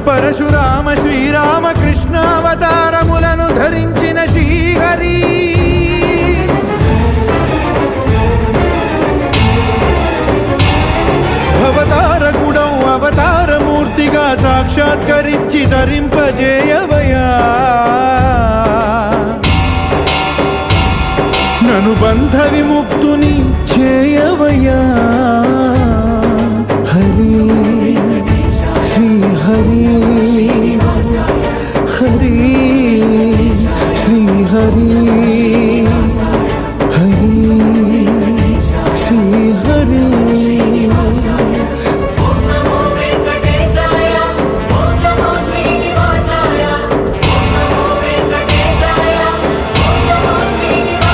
పరశురామ శ్రీరామ కృష్ణావతారములను ధరించిన శ్రీహరి అవతారకుడం అవతారమూర్తిగా సాక్షాత్కరించి ధరింపజేయవయా నను బంధ విముక్తుని చేయవయా హరి శ్రీ హరి